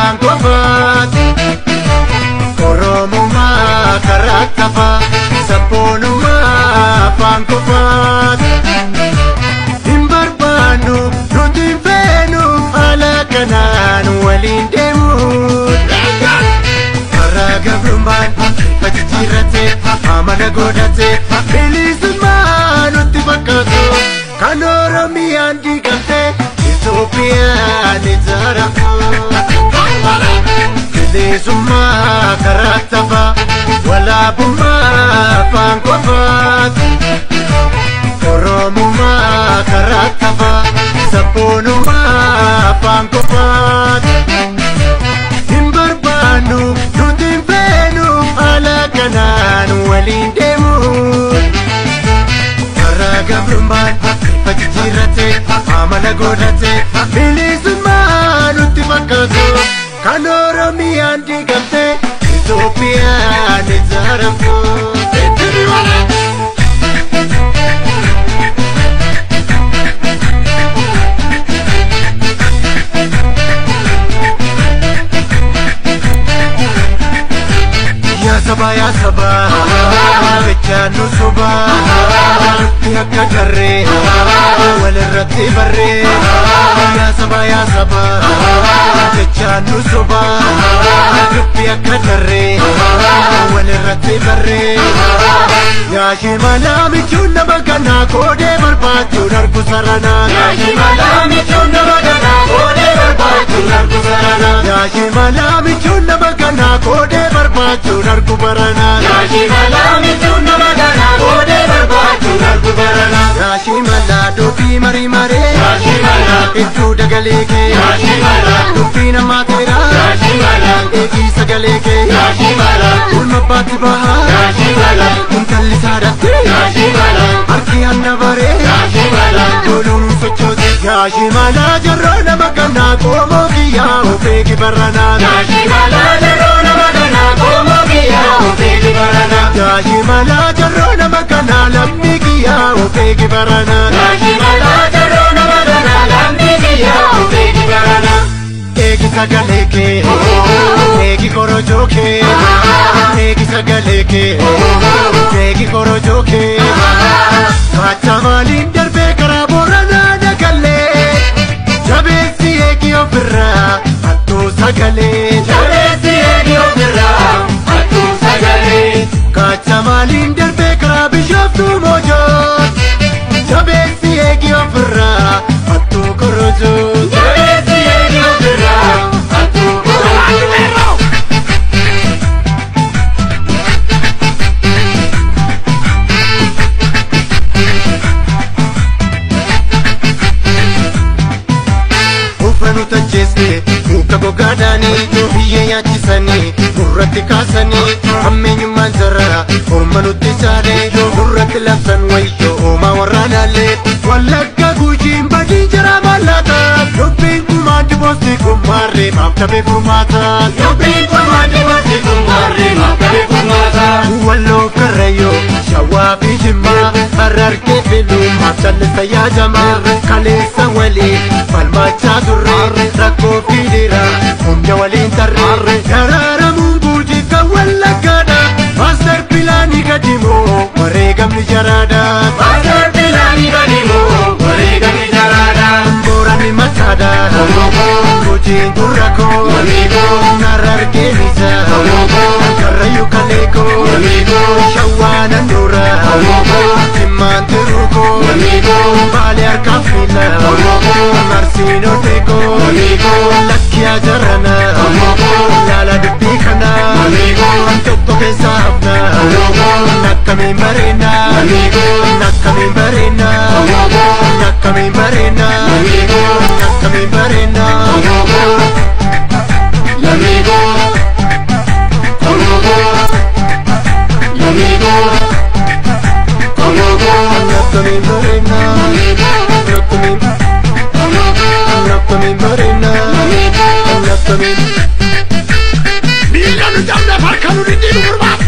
Fangovat Oromuma Karatafa Saponuma Fangovat Imbarbanu Nutin Fenu Ala Kanan Walindemu Karaga Brumban Fatijirate Amana Godate Bilisman Utifakato Kanoromi Andi Gante Ethiopia Nizarafu Bilisuma Karatafa Wala Buma Fangovat Oromuma Karatafa Saponuma Fangovat Imbarbanu Nutin Fenu Ala Kanan Walindemu Karaga Brumban Fatijirate Amana Godate Bilisman Utifakato Kanoromi Andi Gante Ethiopia Nizarafu Ya Saba Vechanu Suba Yakka Jarre Walirratti Barre Ya Saba Vechanu Suba Yakka Jarre Walirratti Barre Ya Shimala Michuna Bagana Kode Barbatu Narku Sarana Ya Shimala Michuna Bagana Kode Barbatu Narku Sarana Ya Shimala Michuna Bagana Kode Barbatu Narku Barana Ya Shimala Michuna Bagana Kode Barbatu Narku Barana Ya Shimala Dofi Mari Mare Ya Shimala Ittu Dagaleke Ya Shimala Dofi Namatera Ya Shimala Eki Sagaleke Ya Shimala Ulma Bati Baha Ya Shimala Untalli Sadati Ya Shimala Arki Annabare Ya Shimala Dolun Sochote Ya Shimala Jarrona Magana Komo Kiya Upeki Barana Ya Shimala Jarrona Magana Komo Kiya Upeki Barana Ya Shimala Jarrona Magana Lammi Kiya Upeki Barana Ya Shimala Jarrona Magana Lammi Kiya Upeki Barana Eki Sagaleke Eki Korojoke Eki Sagaleke Eki Korojoke Kachamalin Darbe Karaborana Nagalle Jabesi Eki Opera Attu Sagale Jabesi Eki Opera Attu Sagale Kachamalin Darbe Karabishaftu Mojo Jabesi Eki Opera Attu Korojo Jabesi Eki Opera Attu Korojo Muka gogadani biyya yaachisani gurratti kaasani hammeenyummaan sarara ormanutti saale gurratti labsan wayyo oomaa warraanaalee wallagga guujiin badii jara mallaata dubbiin kumaan diboosti kummaarree maaftabee furmaata dubbiin kumaan diboosti kummaarree maaftabee furmaata walloo karrayyoo shawaa fi jimmaa harargee filuu maafsallisa yaajamaa kaleessa walii falmachaa turre rakkoo fiidira humna waliin tarre dararamuun guutii kan wallaggaadha maaster pilaanii gadimoo wareegamni jaraadha maaster pilaanii gadimoo wareegamni jaraadha boorani mataadha guutiin gurrakoo narargeen isa karrayyuu kaleekoo shawwaana nduura himmaan tiruukoo baalee harkaa fiila marsiin oteekoo lakkiyaa jarana laala dubbii kana tokko keessa hafna nakkamiin bareena nakkamiin bareena nakkamiin bareena nakkamiin bareena L'amigo Komogo L'amigo Komogo Nakkamiin bareena nakkamiin nakkamiin bareena nakkamiin Biilanu jamna farkanu diddiinu gurbaaf